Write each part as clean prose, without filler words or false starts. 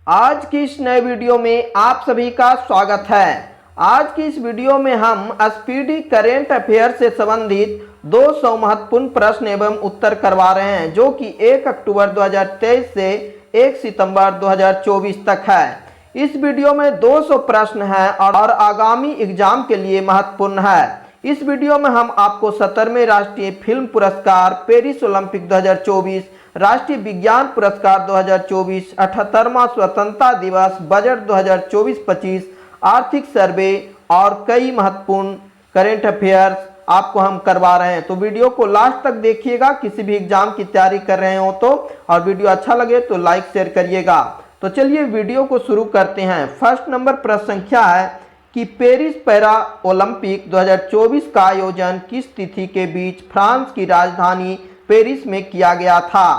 आज की इस नए वीडियो में आप सभी का स्वागत है। आज की इस वीडियो में हम स्पीडी करेंट अफेयर से संबंधित 200 महत्वपूर्ण प्रश्न एवं उत्तर करवा रहे हैं, जो कि 1 अक्टूबर 2023 से 1 सितंबर 2024 तक है। इस वीडियो में 200 प्रश्न हैं और आगामी एग्जाम के लिए महत्वपूर्ण है। इस वीडियो में हम आपको 17वें राष्ट्रीय फिल्म पुरस्कार, पेरिस ओलंपिक 2024, राष्ट्रीय विज्ञान पुरस्कार 2024, 78वां स्वतंत्रता दिवस, बजट 2024-25, आर्थिक सर्वे और कई महत्वपूर्ण करेंट अफेयर्स आपको हम करवा रहे हैं। तो वीडियो को लास्ट तक देखिएगा, किसी भी एग्जाम की तैयारी कर रहे हो तो। और वीडियो अच्छा लगे तो लाइक शेयर करिएगा। तो चलिए वीडियो को शुरू करते हैं। फर्स्ट नंबर प्रश्न संख्या है कि पेरिस पैरा ओलंपिक 2024 का आयोजन किस तिथि के बीच फ्रांस की राजधानी पेरिस में किया गया था?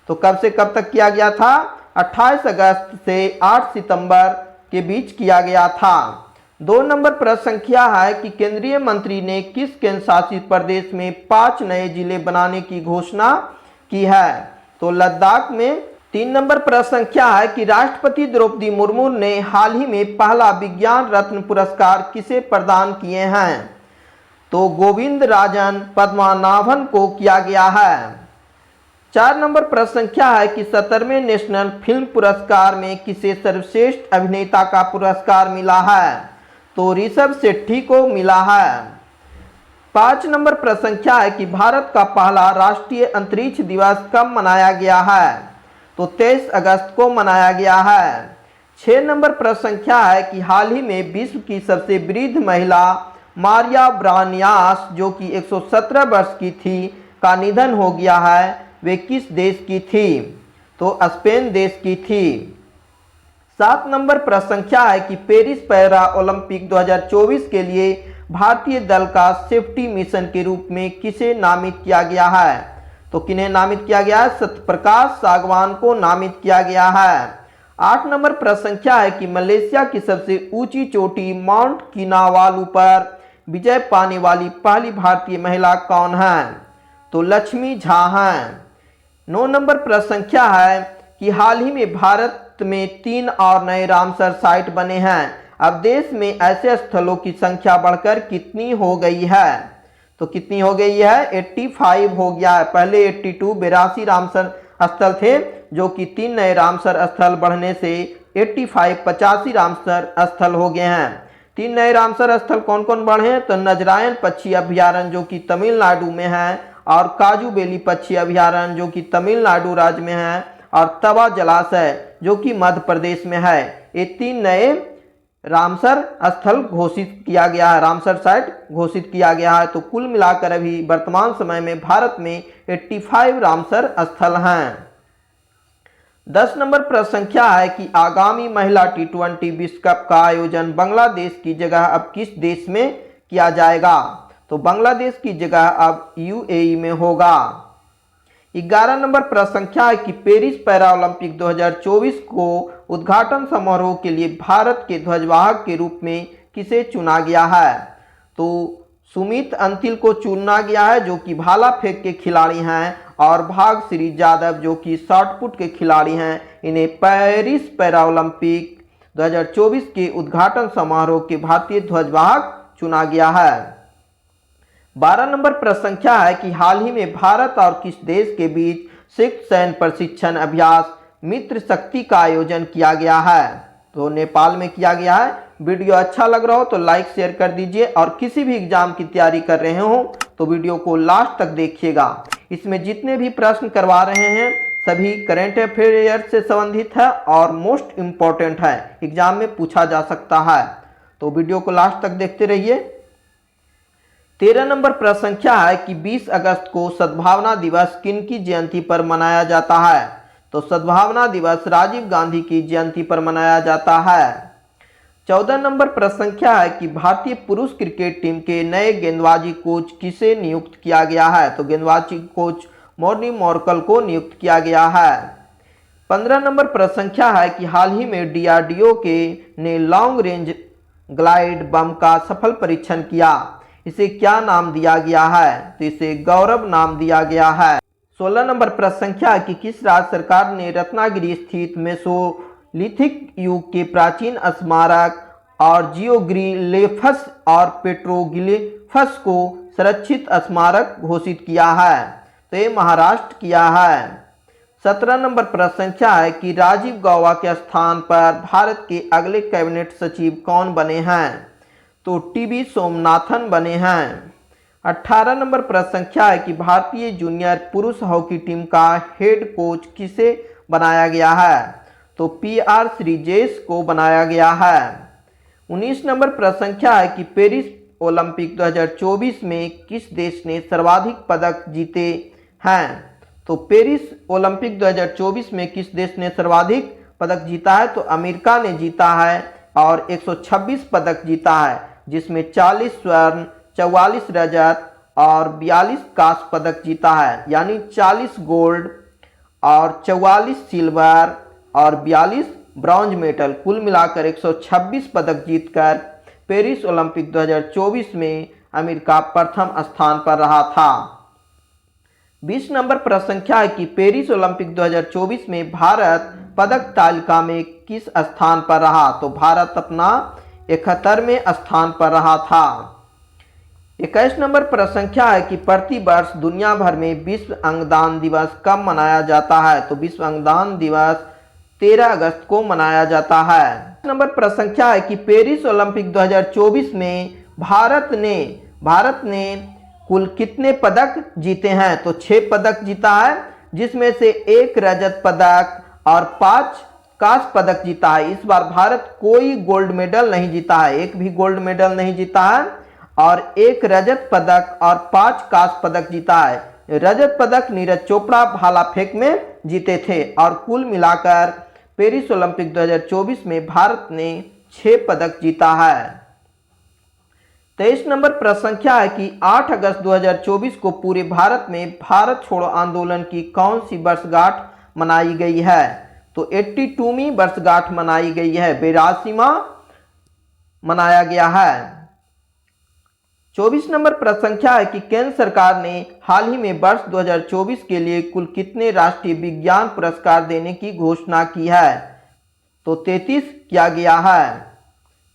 तो कब से कब तक किया गया था? 28 अगस्त से 8 सितंबर के बीच किया गया था। 2 नंबर प्रश्न संख्या है कि केंद्रीय मंत्री ने किस केंद्र शासित प्रदेश में 5 नए जिले बनाने की घोषणा की है? तो लद्दाख में। 3 नंबर प्रश्न संख्या है कि राष्ट्रपति द्रौपदी मुर्मू ने हाल ही में पहला विज्ञान रत्न पुरस्कार किसे प्रदान किए हैं? तो गोविंद राजन पद्मनाभन को किया गया है। 4 नंबर प्रश्न संख्या है कि 17वें नेशनल फिल्म पुरस्कार में किसे सर्वश्रेष्ठ अभिनेता का पुरस्कार मिला है? तो ऋषभ शेट्टी को मिला है। 5 नंबर प्रश्न संख्या है कि भारत का पहला राष्ट्रीय अंतरिक्ष दिवस कब मनाया गया है? तो 23 अगस्त को मनाया गया है। 6 नंबर प्रश्न संख्या है कि हाल ही में विश्व की सबसे वृद्ध महिला मारिया ब्रानियास, जो कि 117 वर्ष की थी, का निधन हो गया है। वे किस देश की थी? तो स्पेन देश की थी। 7 नंबर प्रश्न संख्या है कि पेरिस पैरा ओलंपिक 2024 के लिए भारतीय दल का सेफ्टी मिशन के रूप में किसे नामित किया गया है? तो किन्हें नामित किया गया है? सत्यप्रकाश सागवान को नामित किया गया है। 8 नंबर प्रश्न संख्या है कि मलेशिया की सबसे ऊंची चोटी माउंट किनावालू पर विजय पाने वाली पहली भारतीय महिला कौन है? तो लक्ष्मी झा हैं। 9 नंबर प्रश्न संख्या है कि हाल ही में भारत में 3 और नए रामसर साइट बने हैं। अब देश में ऐसे स्थलों की संख्या बढ़कर कितनी हो गई है? तो कितनी हो गई है? 85 हो गया है। पहले 82 रामसर स्थल थे, जो कि 3 नए रामसर स्थल बढ़ने से 85 रामसर स्थल हो गए हैं। 3 नए रामसर स्थल कौन कौन बढ़े हैं? तो नजरायन पक्षी अभ्यारण्य, जो कि तमिलनाडु में है, और काजू बेली पक्षी अभ्यारण्य, जो कि तमिलनाडु राज्य में है, और तवा जलाशय, जो कि मध्य प्रदेश में है। ये 3 नए रामसर स्थल घोषित किया गया है, रामसर साइट घोषित किया गया है। तो कुल मिलाकर अभी वर्तमान समय में भारत में 85 रामसर स्थल हैं। 10 नंबर प्रश्न संख्या है कि आगामी महिला T20 विश्व कप का आयोजन बांग्लादेश की जगह अब किस देश में किया जाएगा? तो बांग्लादेश की जगह अब UAE में होगा। 11 नंबर प्रश्न संख्या है कि पेरिस पैरा ओलंपिक 2024 को उद्घाटन समारोह के लिए भारत के ध्वजवाहक के रूप में किसे चुना गया है? तो सुमित अंतिल को चुना गया है, जो कि भाला फेंक के खिलाड़ी हैं, और भागश्री जादव, जो कि शॉटपुट के खिलाड़ी हैं। इन्हें पेरिस पैरा ओलंपिक 2024 के उद्घाटन समारोह के भारतीय ध्वजवाहक चुना गया है। 12 नंबर प्रश्न संख्या है कि हाल ही में भारत और किस देश के बीच संयुक्त सैन्य प्रशिक्षण अभ्यास मित्र शक्ति का आयोजन किया गया है? तो नेपाल में किया गया है। वीडियो अच्छा लग रहा हो तो लाइक शेयर कर दीजिए, और किसी भी एग्जाम की तैयारी कर रहे हो तो वीडियो को लास्ट तक देखिएगा। इसमें जितने भी प्रश्न करवा रहे हैं सभी करेंट अफेयर से संबंधित है और मोस्ट इम्पोर्टेंट है, एग्जाम में पूछा जा सकता है। तो वीडियो को लास्ट तक देखते रहिए। 13 नंबर प्रश्न संख्या है कि 20 अगस्त को सद्भावना दिवस किनकी जयंती पर मनाया जाता है? तो सद्भावना दिवस राजीव गांधी की जयंती पर मनाया जाता है। 14 नंबर प्रश्न संख्या है कि भारतीय पुरुष क्रिकेट टीम के नए गेंदबाजी कोच किसे नियुक्त किया गया है? तो गेंदबाजी कोच मॉर्नी मॉर्कल को नियुक्त किया गया है। 15 नंबर प्रश्न संख्या है कि हाल ही में DRDO ने लॉन्ग रेंज ग्लाइड बम का सफल परीक्षण किया। इसे क्या नाम दिया गया है? तो इसे गौरव नाम दिया गया है। 16 नंबर प्रश्न संख्या है कि किस राज्य सरकार ने रत्नागिरी स्थित लिथिक युग के प्राचीन स्मारक और जियोग्रिलेफस और पेट्रोग्लिफस को संरक्षित स्मारक घोषित किया है? तो ये महाराष्ट्र किया है। 17 नंबर प्रश्न संख्या है कि राजीव गौबा के स्थान पर भारत के अगले कैबिनेट सचिव कौन बने हैं? तो टीबी सोमनाथन बने हैं। 18 नंबर प्रश्न संख्या है कि भारतीय जूनियर पुरुष हॉकी टीम का हेड कोच किसे बनाया गया है? तो पीआर श्रीजेश को बनाया गया है। 19 नंबर प्रश्न संख्या है कि पेरिस ओलंपिक 2024 में किस देश ने सर्वाधिक पदक जीते हैं? तो पेरिस ओलंपिक 2024 में किस देश ने सर्वाधिक पदक जीता है? तो अमेरिका ने जीता है और 126 पदक जीता है, जिसमें 40 स्वर्ण, 44 रजत और 42 कांस्य पदक जीता है, यानी 40 गोल्ड और 44 सिल्वर और 42 ब्रॉन्ज मेडल, कुल मिलाकर 126 पदक जीतकर पेरिस ओलंपिक 2024 में अमेरिका प्रथम स्थान पर रहा था। 20 नंबर प्रश्न संख्या है कि पेरिस ओलंपिक 2024 में भारत पदक तालिका में किस स्थान पर रहा? तो भारत अपना 71वें स्थान पर रहा था। 21 नंबर प्रश्न संख्या है कि प्रति वर्ष दुनिया भर में विश्व अंगदान दिवस कब मनाया जाता है? तो विश्व अंगदान दिवस 13 अगस्त को मनाया जाता है। नंबर प्रश्न संख्या है कि पेरिस ओलंपिक 2024 में भारत ने कुल कितने पदक जीते हैं? तो 6 पदक जीता है, जिसमें से 1 रजत पदक और 5 कांस्य पदक जीता है। इस बार भारत कोई गोल्ड मेडल नहीं जीता है, एक भी गोल्ड मेडल नहीं जीता है और 1 रजत पदक और 5 कांस्य पदक जीता है। रजत पदक नीरज चोपड़ा भाला फेंक में जीते थे और कुल मिलाकर पेरिस ओलंपिक 2024 में भारत ने 6 पदक जीता है। 23 नंबर प्रश्न संख्या है कि 8 अगस्त 2024 को पूरे भारत में भारत छोड़ो आंदोलन की कौन सी वर्षगांठ मनाई गई है? तो 82वीं वर्षगांठ मनाई गई है, 82वां मनाया गया है। 24 नंबर प्रश्न संख्या है कि केंद्र सरकार ने हाल ही में वर्ष 2024 के लिए कुल कितने राष्ट्रीय विज्ञान पुरस्कार देने की घोषणा की है? तो 33 किया गया है।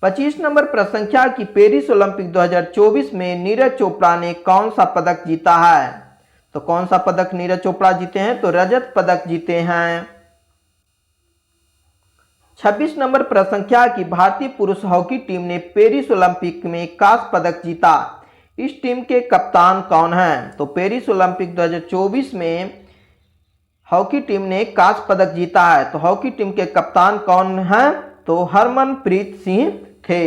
25 नंबर प्रश्न संख्या कि पेरिस ओलंपिक 2024 में नीरज चोपड़ा ने कौन सा पदक जीता है? तो कौन सा पदक नीरज चोपड़ा जीते हैं? तो रजत पदक जीते हैं। 26 नंबर प्रश्न संख्या कि भारतीय पुरुष हॉकी टीम ने पेरिस ओलंपिक में कांस्य पदक जीता, इस टीम के कप्तान कौन हैं? तो पेरिस ओलंपिक 2024 में हॉकी टीम ने कांस्य पदक जीता है, तो हॉकी टीम के कप्तान कौन हैं? तो हरमनप्रीत सिंह थे।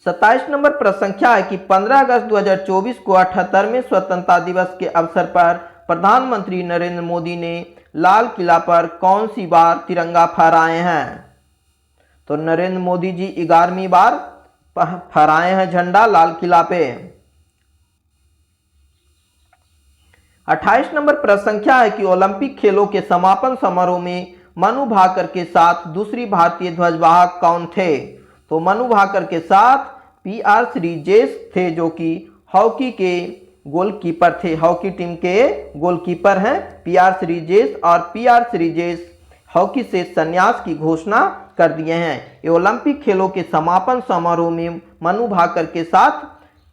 27 नंबर प्रश्न संख्या है कि 15 अगस्त 2024 को 78वें स्वतंत्रता दिवस के अवसर पर प्रधानमंत्री नरेंद्र मोदी ने लाल किला पर कौन सी बार तिरंगा फहराए हैं? तो नरेंद्र मोदी जी 11वीं बार फहराए हैं झंडा लाल किला पे। 28 नंबर प्रश्न संख्या है कि ओलंपिक खेलों के समापन समारोह में मनु भाकर के साथ दूसरी भारतीय ध्वजवाहक कौन थे? तो मनु भाकर के साथ पीआर श्रीजेश थे, जो कि हॉकी के गोलकीपर थे। हॉकी टीम के गोलकीपर हैं पीआर श्रीजेश, और पीआर श्रीजेश हॉकी से संन्यास की घोषणा कर दिए हैं। ये ओलंपिक खेलों के समापन समारोह में मनु भाकर के साथ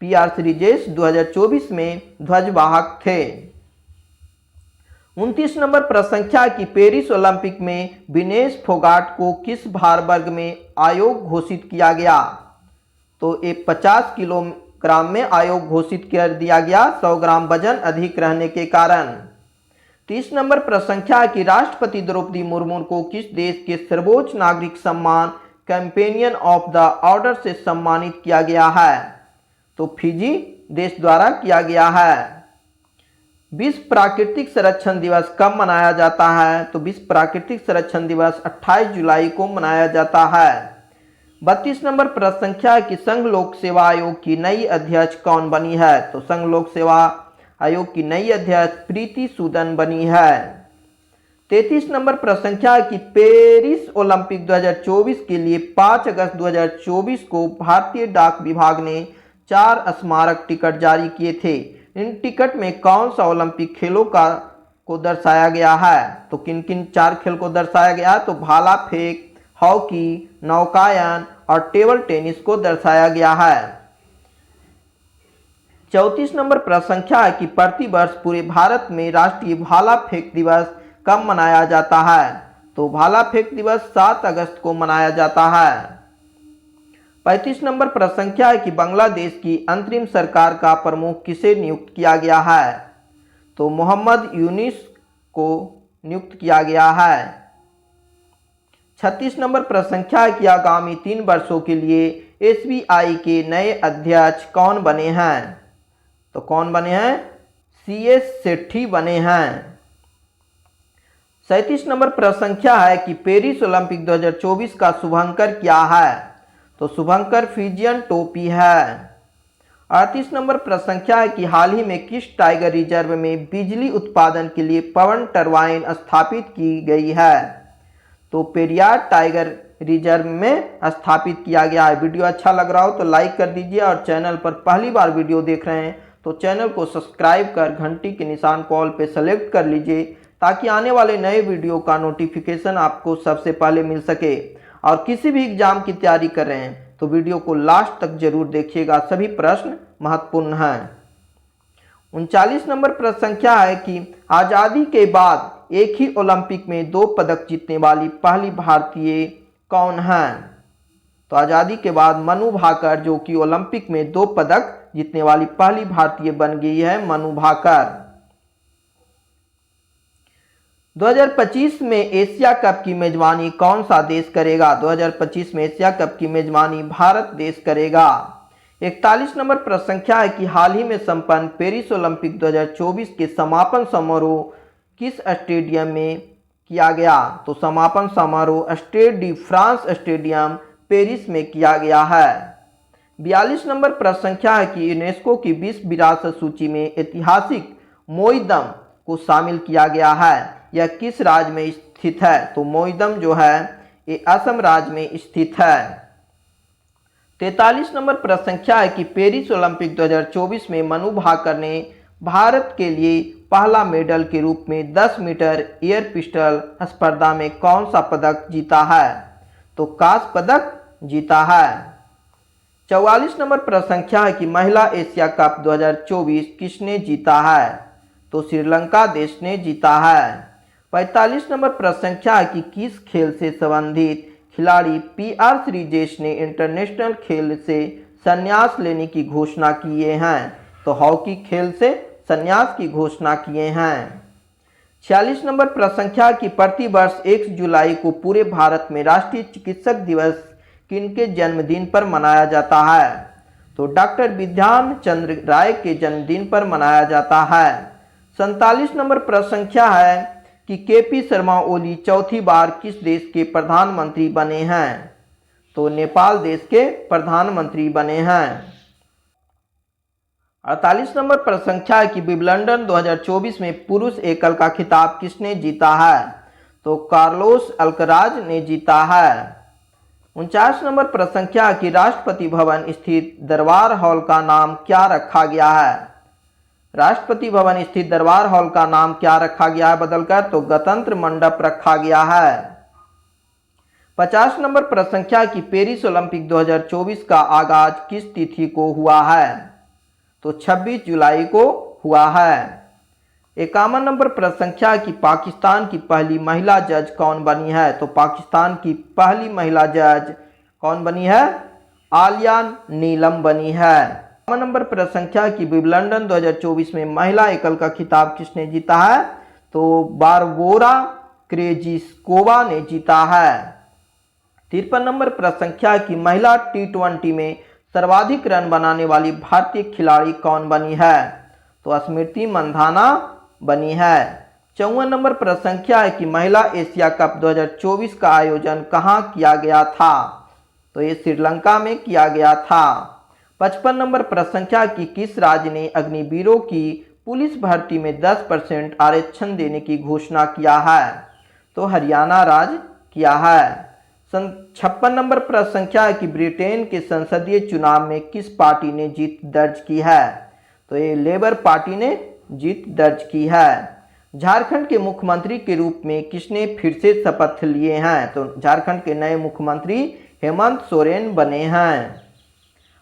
पीआर श्रीजेश 2024 में ध्वजवाहक थे। 29 नंबर प्रश्न संख्या कि पेरिस ओलंपिक में विनेश फोगाट को किस भार वर्ग में आयोग घोषित किया गया? तो ये 50 किलोग्राम में आयोग घोषित कर दिया गया, 100 ग्राम वजन अधिक रहने के कारण। 30 नंबर प्रश्न संख्या कि राष्ट्रपति द्रौपदी मुर्मू को किस देश के सर्वोच्च नागरिक सम्मान कंपेनियन ऑफ द ऑर्डर से सम्मानित किया गया है? तो फिजी देश द्वारा किया गया है। विश्व प्राकृतिक संरक्षण दिवस कब मनाया जाता है? तो विश्व प्राकृतिक संरक्षण दिवस 28 जुलाई को मनाया जाता है। 32 नंबर प्रश्न संख्या कि संघ लोक सेवा आयोग की नई अध्यक्ष कौन बनी है? तो संघ लोक सेवा आयोग की नई अध्यक्ष प्रीति सूदन बनी है। 33 नंबर प्रश्न संख्या कि पेरिस ओलंपिक 2024 के लिए 5 अगस्त 2024 को भारतीय डाक विभाग ने 4 स्मारक टिकट जारी किए थे। इन टिकट में कौन सा ओलंपिक खेलों का को दर्शाया गया है? तो किन किन 4 खेल को दर्शाया गया है? तो भाला फेंक, हॉकी, नौकायन और टेबल टेनिस को दर्शाया गया है। 34 नंबर प्रश्न संख्या है कि प्रतिवर्ष पूरे भारत में राष्ट्रीय भाला फेंक दिवस कब मनाया जाता है? तो भाला फेंक दिवस 7 अगस्त को मनाया जाता है। 35 नंबर प्रश्न संख्या है कि बांग्लादेश की अंतरिम सरकार का प्रमुख किसे नियुक्त किया गया है? तो मोहम्मद यूनिस को नियुक्त किया गया है। 36 नंबर प्रश्न संख्या है कि आगामी 3 वर्षों के लिए एसबीआई के नए अध्यक्ष कौन बने हैं? तो कौन बने हैं? CS सेठी बने हैं। 37 नंबर प्रश्न संख्या है कि पेरिस ओलंपिक 2024 का शुभंकर क्या है? तो शुभंकर फिजियन टोपी है। 38 नंबर प्रश्न संख्या है कि हाल ही में किस टाइगर रिजर्व में बिजली उत्पादन के लिए पवन टरबाइन स्थापित की गई है? तो पेरियार टाइगर रिजर्व में स्थापित किया गया है। वीडियो अच्छा लग रहा हो तो लाइक कर दीजिए और चैनल पर पहली बार वीडियो देख रहे हैं तो चैनल को सब्सक्राइब कर घंटी के निशान को ऑल पे सेलेक्ट कर लीजिए ताकि आने वाले नए वीडियो का नोटिफिकेशन आपको सबसे पहले मिल सके। और किसी भी एग्जाम की तैयारी कर रहे हैं तो वीडियो को लास्ट तक जरूर देखिएगा, सभी प्रश्न महत्वपूर्ण हैं। 39 नंबर प्रश्न संख्या है कि आज़ादी के बाद एक ही ओलंपिक में 2 पदक जीतने वाली पहली भारतीय कौन है? तो आज़ादी के बाद मनु भाकर जो कि ओलंपिक में 2 पदक जीतने वाली पहली भारतीय बन गई है, मनु भाकर। 2025 में एशिया कप की मेजबानी कौन सा देश करेगा? 2025 में एशिया कप की मेजबानी भारत देश करेगा। 41 नंबर प्रश्न संख्या है कि हाल ही में संपन्न पेरिस ओलंपिक 2024 के समापन समारोह किस स्टेडियम में किया गया? तो समापन समारोह Stade de France stadium Paris में किया गया है। 42 नंबर प्रश्न संख्या है कि यूनेस्को की विश्व विरासत सूची में ऐतिहासिक मोईदम को शामिल किया गया है, यह किस राज्य में स्थित है? तो मोईदम जो है ये असम राज्य में स्थित है। 43 नंबर प्रश्न संख्या है कि पेरिस ओलंपिक 2024 में मनु भाकर ने भारत के लिए पहला मेडल के रूप में 10 मीटर एयर पिस्टल स्पर्धा में कौन सा पदक जीता है? तो कांस्य पदक जीता है। 44 नंबर प्रश्न संख्या है कि महिला एशिया कप 2024 किसने जीता है? तो श्रीलंका देश ने जीता है। 45 नंबर प्रश्न संख्या है कि किस खेल से संबंधित खिलाड़ी PR श्रीजेश ने इंटरनेशनल खेल से संन्यास लेने की घोषणा किए हैं? तो हॉकी खेल से संन्यास की घोषणा किए हैं। 46 नंबर प्रश्न संख्या कि प्रतिवर्ष 1 जुलाई को पूरे भारत में राष्ट्रीय चिकित्सक दिवस किनके जन्मदिन पर मनाया जाता है? तो डॉक्टर विज्ञान चंद्र राय के जन्मदिन पर मनाया जाता है। 47 नंबर प्रश्न संख्या है कि KP शर्मा ओली चौथी बार किस देश के प्रधानमंत्री बने हैं? तो नेपाल देश के प्रधानमंत्री बने हैं। 48 नंबर प्रश्न संख्या है कि विंबलडन 2024 में पुरुष एकल का खिताब किसने जीता है? तो कार्लोस अल्कराज ने जीता है। 49 नंबर प्रश्न संख्या है कि राष्ट्रपति भवन स्थित दरबार हॉल का नाम क्या रखा गया है? राष्ट्रपति भवन स्थित दरबार हॉल का नाम क्या रखा गया है बदलकर? तो गणतंत्र मंडप रखा गया है। 50 नंबर प्रश्न संख्या कि पेरिस ओलंपिक 2024 का आगाज किस तिथि को हुआ है? तो 26 जुलाई को हुआ है। 51 नंबर प्रश्न संख्या कि पाकिस्तान की पहली महिला जज कौन बनी है? तो पाकिस्तान की पहली महिला जज कौन बनी है? आलिया नीलम बनी है। 52 नंबर प्रश्न संख्या कि विंबलडन 2024 में महिला एकल का खिताब किसने जीता है? तो बारबोरा क्रेजिस्कोवा ने जीता है। 53 नंबर प्रश्न संख्या कि महिला T20 में सर्वाधिक रन बनाने वाली भारतीय खिलाड़ी कौन बनी है? तो स्मृति मंधाना बनी है। 54 नंबर प्रश्न संख्या है कि महिला एशिया कप 2024 का आयोजन कहाँ किया गया था? तो ये श्रीलंका में किया गया था। 55 नंबर प्रश्न संख्या कि किस राज्य ने अग्निवीरों की पुलिस भर्ती में 10% आरक्षण देने की घोषणा किया है? तो हरियाणा राज्य किया है। 56 नंबर प्रश्न संख्या है कि ब्रिटेन के संसदीय चुनाव में किस पार्टी ने जीत दर्ज की है? तो ये लेबर पार्टी ने जीत दर्ज की है। झारखंड के मुख्यमंत्री के रूप में किसने फिर से शपथ लिए हैं? तो झारखंड के नए मुख्यमंत्री हेमंत सोरेन बने हैं।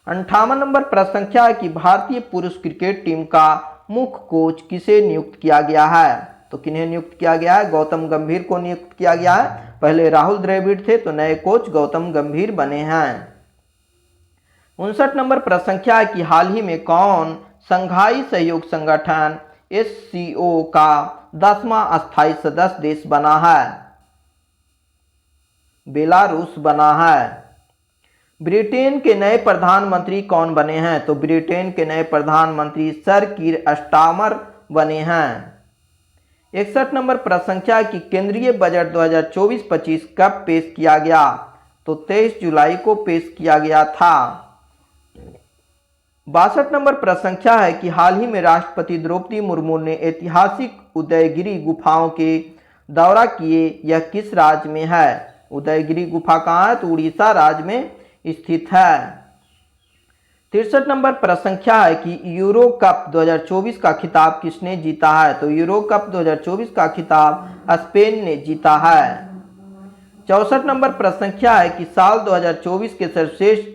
58 नंबर प्रश्न संख्या है कि भारतीय पुरुष क्रिकेट टीम का मुख्य कोच किसे नियुक्त किया गया है? तो किन्हें नियुक्त किया गया है? गौतम गंभीर को नियुक्त किया गया है। पहले राहुल द्रविड़ थे, तो नए कोच गौतम गंभीर बने हैं। 59 नंबर प्रश्न संख्या है कि हाल ही में कौन संघाई सहयोग संगठन SCO का 10वां अस्थायी सदस्य देश बना है? बेलारूस बना है। ब्रिटेन के नए प्रधानमंत्री कौन बने हैं? तो ब्रिटेन के नए प्रधानमंत्री सर कीर स्टारमर बने हैं। 61 नंबर प्रश्न संख्या है कि केंद्रीय बजट 2024-25 कब पेश किया गया? तो 23 जुलाई को पेश किया गया था। 62 नंबर प्रश्न संख्या है कि हाल ही में राष्ट्रपति द्रौपदी मुर्मू ने ऐतिहासिक उदयगिरी गुफाओं के दौरा किए, यह किस राज्य में है? उदयगिरी गुफा कहाँ है? तो उड़ीसा राज्य में स्थित है। 63 नंबर प्रश्न संख्या है कि यूरो कप 2024 का खिताब किसने जीता है? तो यूरो कप 2024 का खिताब स्पेन ने जीता है। 64 नंबर प्रश्न संख्या है कि साल 2024 के सर्वश्रेष्ठ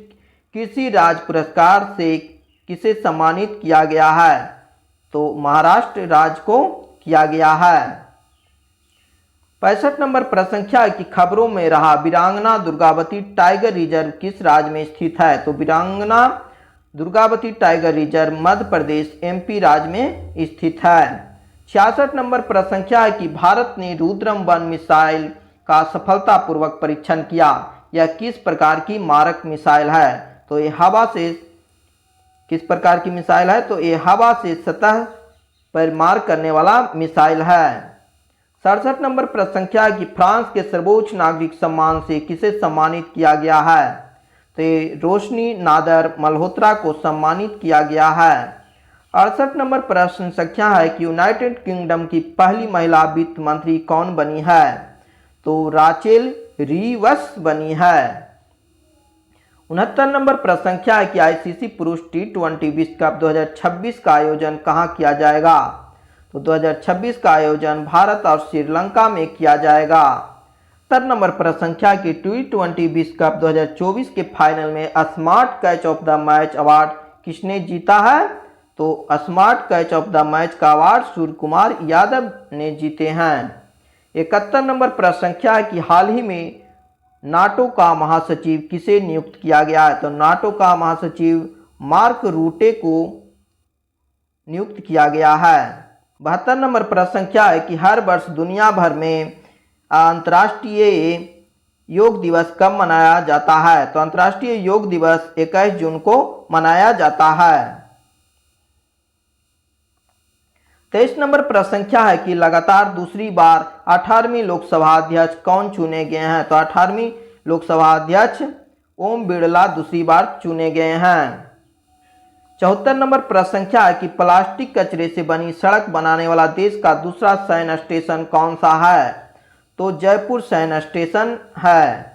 कृषि राज्य पुरस्कार से किसे सम्मानित किया गया है? तो महाराष्ट्र राज्य को किया गया है। 65 नंबर प्रश्न संख्या है कि खबरों में रहा वीरांगना दुर्गावती टाइगर रिजर्व किस राज्य में स्थित है? तो वीरांगना Durgavati tiger reserve Madhya Pradesh MP राज्य में स्थित है। 66 नंबर प्रश्न संख्या है कि भारत ने रुद्रम 1 मिसाइल का सफलतापूर्वक परीक्षण किया, यह किस प्रकार की मारक मिसाइल है? तो ये हवा से किस प्रकार की मिसाइल है? तो ये हवा से सतह पर मार करने वाला मिसाइल है। 67 नंबर प्रश्न संख्या है कि फ्रांस के सर्वोच्च नागरिक सम्मान से किसे सम्मानित किया गया है? तो रोशनी नादर मल्होत्रा को सम्मानित किया गया है। 68 नंबर प्रश्न संख्या है कि यूनाइटेड किंगडम की पहली महिला वित्त मंत्री कौन बनी है? तो राचेल रीवस बनी है। 69 नंबर प्रश्न संख्या है कि ICC पुरुष T20 विश्व कप 2026 का आयोजन कहाँ किया जाएगा? तो 2026 का आयोजन भारत और श्रीलंका में किया जाएगा। 70 नंबर प्रश्न संख्या की T20 विश्व कप 2024 के फाइनल में smart catch of the match award किसने जीता है? तो smart catch of the match का अवार्ड सूर्य कुमार यादव ने जीते हैं। 71 नंबर प्रश्न संख्या है कि हाल ही में नाटो का महासचिव किसे नियुक्त किया गया है? तो नाटो का महासचिव मार्क रूटे को नियुक्त किया गया है। 72 नंबर प्रश्न संख्या है कि हर वर्ष दुनिया भर में अंतर्राष्ट्रीय योग दिवस कब मनाया जाता है? तो अंतर्राष्ट्रीय योग दिवस 21 जून को मनाया जाता है। 23 नंबर प्रश्न संख्या है कि लगातार दूसरी बार 18वीं लोकसभा अध्यक्ष कौन चुने गए हैं? तो 18वीं लोकसभा अध्यक्ष ओम बिरला दूसरी बार चुने गए हैं। 74 नंबर प्रश्न संख्या है कि प्लास्टिक कचरे से बनी सड़क बनाने वाला देश का दूसरा सैन्य स्टेशन कौन सा है? तो जयपुर सैन्य स्टेशन है।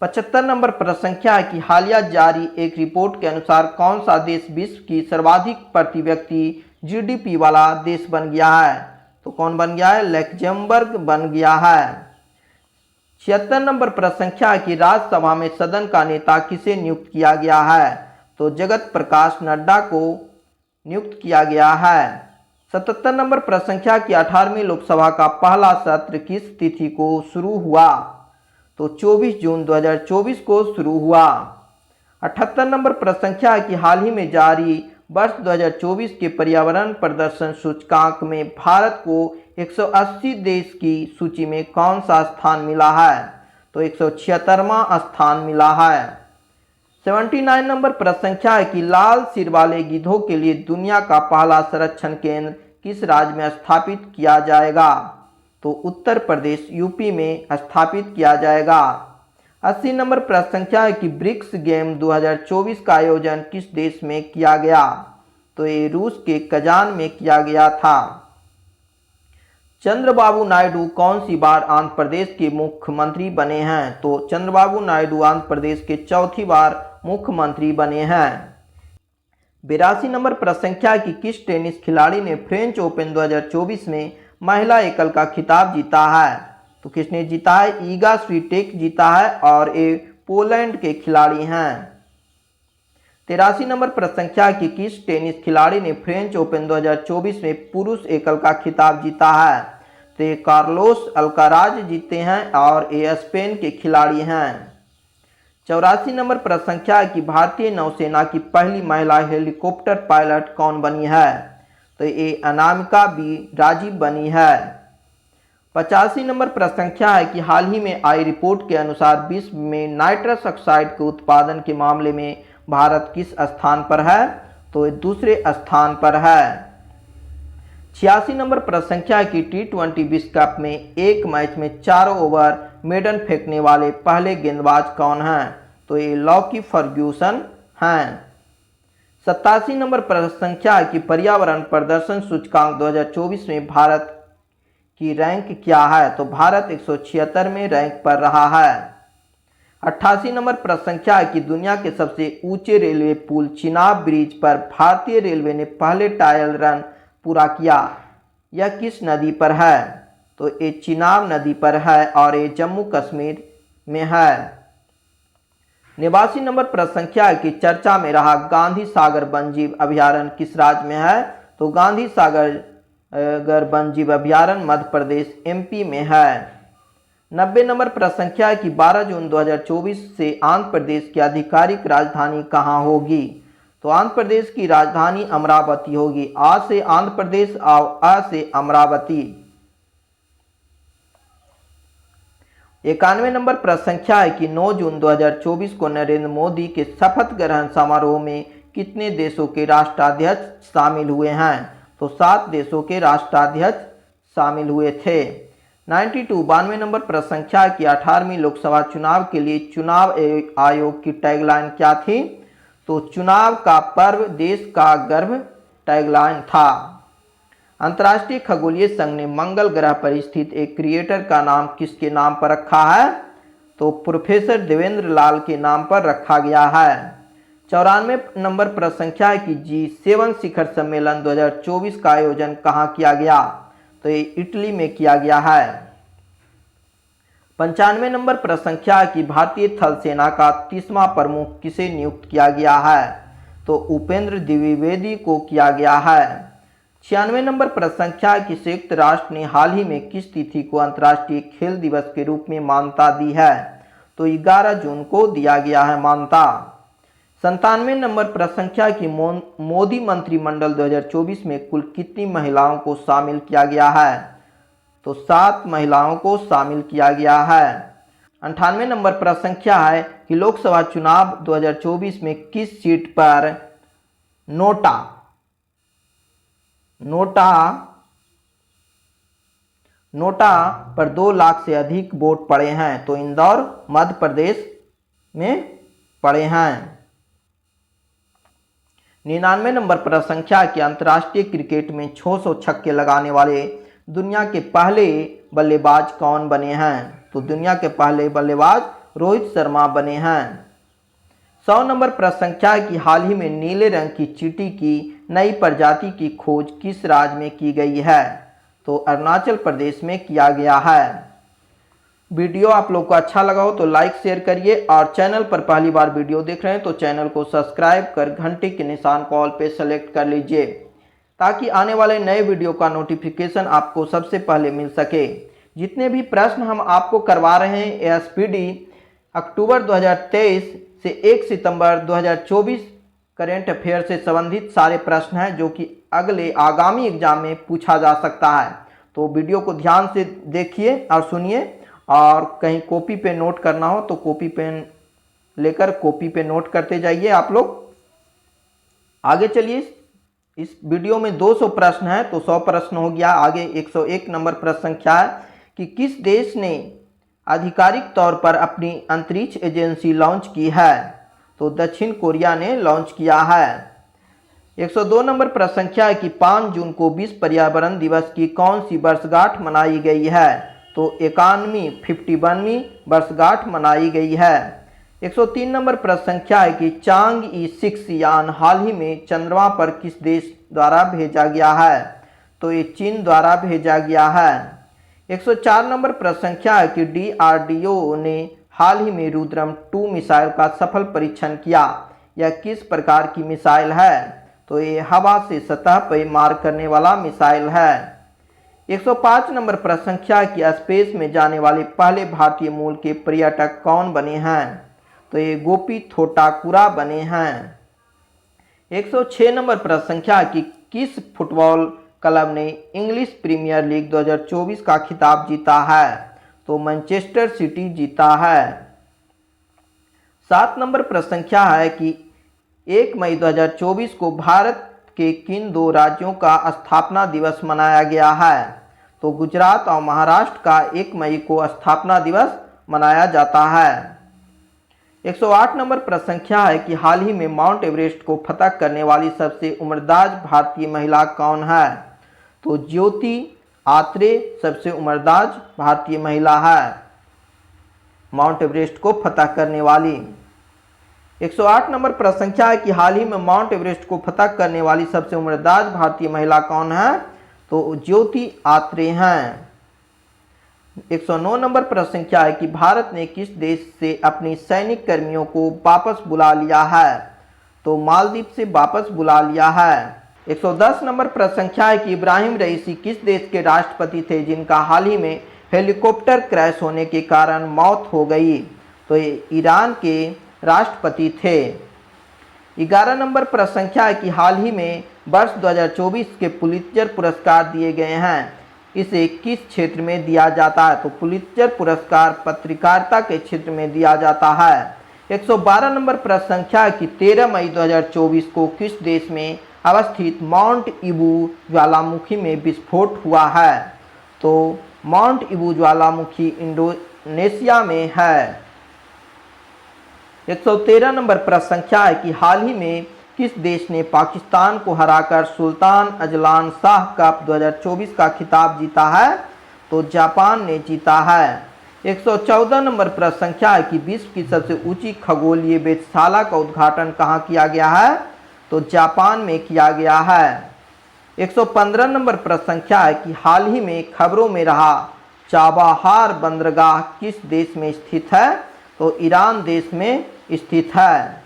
75 नंबर प्रश्न संख्या है कि हालिया जारी एक रिपोर्ट के अनुसार कौन सा देश विश्व की सर्वाधिक प्रति व्यक्ति GDP वाला देश बन गया है? तो कौन बन गया है? लक्जमबर्ग बन गया है। 76 नंबर प्रश्न संख्या है कि राज्यसभा में सदन का नेता किसे नियुक्त किया गया है? तो जगत प्रकाश नड्डा को नियुक्त किया गया है। 77 नंबर प्रश्न संख्या की 18वीं लोकसभा का पहला सत्र किस तिथि को शुरू हुआ? तो 24 जून 2024 को शुरू हुआ। 78 नंबर प्रश्न संख्या है कि हाल ही में जारी वर्ष 2024 के पर्यावरण प्रदर्शन सूचकांक में भारत को 180 देश की सूची में कौन सा स्थान मिला है? तो 176वां स्थान मिला है। 79 नंबर प्रश्न संख्या है कि लाल सिर वाले गिद्धों के लिए दुनिया का पहला संरक्षण केंद्र किस राज्य में स्थापित किया जाएगा? तो उत्तर प्रदेश UP में स्थापित किया जाएगा। 80 नंबर प्रश्न संख्या है कि ब्रिक्स गेम 2024 का आयोजन किस देश में किया गया? तो ये रूस के कजान में किया गया था। चंद्रबाबू नायडू कौन सी बार आंध्र प्रदेश के मुख्यमंत्री बने हैं? तो चंद्रबाबू नायडू आंध्र प्रदेश के चौथी बार मुख्यमंत्री बने हैं। 82 नंबर प्रश्न संख्या की किस टेनिस खिलाड़ी ने फ्रेंच ओपन 2024 में महिला एकल का खिताब जीता है? तो किसने जीता है? ईगा स्वीटेक जीता है और ये पोलैंड के खिलाड़ी हैं। 83 नंबर प्रश्न संख्या की किस टेनिस खिलाड़ी ने फ्रेंच ओपन 2024 में पुरुष एकल का खिताब जीता है? तो ये कार्लोस अल्काराज जीते हैं और ये स्पेन के खिलाड़ी हैं। 84 नंबर प्रश्न संख्या की भारतीय नौसेना की पहली महिला हेलीकॉप्टर पायलट कौन बनी है? तो ये अनामिका बी राजीव बनी है। 85 नंबर प्रश्न संख्या है कि हाल ही में आई रिपोर्ट के अनुसार विश्व में नाइट्रस ऑक्साइड के उत्पादन के मामले में भारत किस स्थान पर है? तो ये दूसरे स्थान पर है। 86 नंबर प्रश्न संख्या की T20 विश्व कप में एक मैच में 4 ओवर मेडन फेंकने वाले पहले गेंदबाज कौन हैं? तो ये लॉकी फर्ग्यूसन हैं। 87 नंबर प्रश्न संख्या की पर्यावरण प्रदर्शन सूचकांक 2024 में भारत की रैंक क्या है? तो भारत 176 में रैंक पर रहा है। 88 नंबर प्रश्न संख्या की दुनिया के सबसे ऊंचे रेलवे पुल चिनाब ब्रिज पर भारतीय रेलवे ने पहले ट्रायल रन पूरा किया। यह किस नदी पर है? तो ये चिनाब नदी पर है और ये जम्मू कश्मीर में है। 89 नंबर प्रश्न संख्या की चर्चा में रहा गांधी सागर वन्यजीव अभयारण्य किस राज्य में है? तो गांधी सागर वन्यजीव अभयारण्य मध्य प्रदेश MP में है। 90 नंबर प्रश्न संख्या की 12 जून 2024 से आंध्र प्रदेश की आधिकारिक राजधानी कहाँ होगी? तो आंध्र प्रदेश की राजधानी अमरावती होगी। आ से आंध्र प्रदेश और अ से अमरावती। 91 नंबर प्रश्न संख्या है कि 9 जून 2024 को नरेंद्र मोदी के शपथ ग्रहण समारोह में कितने देशों के राष्ट्राध्यक्ष शामिल हुए हैं? तो 7 देशों के राष्ट्राध्यक्ष शामिल हुए थे। 92 नंबर प्रश्न संख्या की 18वीं लोकसभा चुनाव के लिए चुनाव आयोग की टैगलाइन क्या थी? तो चुनाव का पर्व देश का गर्व टैगलाइन था। अंतर्राष्ट्रीय खगोलीय संघ ने मंगल ग्रह पर स्थित एक क्रिएटर का नाम किसके नाम पर रखा है? तो प्रोफेसर देवेंद्र लाल के नाम पर रखा गया है। 94 नंबर प्रश्न संख्या की G7 शिखर सम्मेलन 2024 का आयोजन कहाँ किया गया? तो ये इटली में किया गया है। 95 नंबर प्रश्न संख्या की भारतीय थल सेना का 30वां प्रमुख किसे नियुक्त किया गया है? तो उपेंद्र द्विवेदी को किया गया है। 96 नंबर प्रश्न संख्या की संयुक्त राष्ट्र ने हाल ही में किस तिथि को अंतर्राष्ट्रीय खेल दिवस के रूप में मान्यता दी है? तो 11 जून को दिया गया है मान्यता। 97 नंबर प्रश्न संख्या की मोदी मंत्रिमंडल 2024 में कुल कितनी महिलाओं को शामिल किया गया है? तो 7 महिलाओं को शामिल किया गया है। 98 नंबर प्रश्न संख्या है कि लोकसभा चुनाव 2024 में किस सीट पर नोटा पर 2 लाख से अधिक वोट पड़े हैं? तो इंदौर मध्य प्रदेश में पड़े हैं। 99 नंबर प्रश्न संख्या की अंतर्राष्ट्रीय क्रिकेट में 600 छक्के लगाने वाले दुनिया के पहले बल्लेबाज कौन बने हैं? तो दुनिया के पहले बल्लेबाज रोहित शर्मा बने हैं। 100 नंबर प्रश्न संख्या की हाल ही में नीले रंग की चींटी की नई प्रजाति की खोज किस राज्य में की गई है? तो अरुणाचल प्रदेश में किया गया है। वीडियो आप लोग को अच्छा लगा हो तो लाइक शेयर करिए और चैनल पर पहली बार वीडियो देख रहे हैं तो चैनल को सब्सक्राइब कर घंटे के निशान को ऑल पे सेलेक्ट कर लीजिए ताकि आने वाले नए वीडियो का नोटिफिकेशन आपको सबसे पहले मिल सके। जितने भी प्रश्न हम आपको करवा रहे हैं SPD अक्टूबर 2023 से 1 सितंबर 2024 करेंट अफेयर से संबंधित सारे प्रश्न हैं जो कि अगले आगामी एग्जाम में पूछा जा सकता है। तो वीडियो को ध्यान से देखिए और सुनिए और कहीं कॉपी पे नोट करना हो तो कॉपी पेन लेकर कॉपी पे नोट करते जाइए आप लोग। आगे चलिए, इस वीडियो में 200 प्रश्न हैं तो 100 प्रश्न हो गया। आगे 101 नंबर प्रश्न संख्या है कि किस देश ने आधिकारिक तौर पर अपनी अंतरिक्ष एजेंसी लॉन्च की है? तो दक्षिण कोरिया ने लॉन्च किया है। 102 नंबर प्रश्न संख्या है कि 5 जून को विश्व पर्यावरण दिवस की कौन सी वर्षगांठ मनाई गई है? तो 51वीं वर्षगांठ मनाई गई है। 103 नंबर प्रश्न संख्या है कि चांग-ई 6 यान हाल ही में चंद्रमा पर किस देश द्वारा भेजा गया है? तो ये चीन द्वारा भेजा गया है। 104 नंबर प्रश्न संख्या है कि DRDO ने हाल ही में रुद्रम 2 मिसाइल का सफल परीक्षण किया। यह किस प्रकार की मिसाइल है? तो ये हवा से सतह पर मार करने वाला मिसाइल है। 105 नंबर प्रश्न संख्या की स्पेस में जाने वाले पहले भारतीय मूल के पर्यटक कौन बने हैं? तो ये गोपी थोटाकुरा बने हैं। 106 नंबर प्रश्न संख्या की किस फुटबॉल क्लब ने इंग्लिश प्रीमियर लीग 2024 का खिताब जीता है? तो मैनचेस्टर सिटी जीता है। 7 नंबर प्रश्न संख्या है कि 1 मई 2024 को भारत के किन 2 राज्यों का स्थापना दिवस मनाया गया है? तो गुजरात और महाराष्ट्र का 1 मई को स्थापना दिवस मनाया जाता है। 108 नंबर प्रश्न संख्या है कि हाल ही में माउंट एवरेस्ट को फतह करने वाली सबसे उम्रदराज भारतीय महिला कौन है? तो ज्योति आत्रे सबसे उम्रदराज भारतीय महिला है माउंट एवरेस्ट को फतह करने वाली। 108 नंबर प्रश्न संख्या है कि हाल ही में माउंट एवरेस्ट को फतह करने वाली सबसे उम्रदराज भारतीय महिला कौन है? तो ज्योति आत्रे हैं। 109 नंबर प्रश्न संख्या है कि भारत ने किस देश से अपनी सैनिक कर्मियों को वापस बुला लिया है? तो मालदीव से वापस बुला लिया है। 110 नंबर प्रश्न संख्या है कि इब्राहिम रईसी किस देश के राष्ट्रपति थे जिनका हाल ही में हेलीकॉप्टर क्रैश होने के कारण मौत हो गई? तो ये ईरान के राष्ट्रपति थे। 11 नंबर प्रश्न संख्या है कि हाल ही में वर्ष 2024 के पुलित्जर पुरस्कार दिए गए हैं, इसे किस क्षेत्र में दिया जाता है? तो पुलित्जर पुरस्कार पत्रकारिता के क्षेत्र में दिया जाता है। 112 नंबर प्रश्न संख्या है कि 13 मई 2024 को किस देश में अवस्थित माउंट ईबू ज्वालामुखी में विस्फोट हुआ है? तो माउंट ईबू ज्वालामुखी इंडोनेशिया में है। 113 नंबर प्रश्न संख्या है कि हाल ही में किस देश ने पाकिस्तान को हराकर सुल्तान अजलान शाह कप 2024 का खिताब जीता है? तो जापान ने जीता है। 114 नंबर प्रश्न संख्या है कि विश्व की सबसे ऊंची खगोलीय वेधशाला का उद्घाटन कहाँ किया गया है? तो जापान में किया गया है। 115 नंबर प्रश्न संख्या है कि हाल ही में खबरों में रहा चाबाहार बंदरगाह किस देश में स्थित है? तो ईरान देश में स्थित है।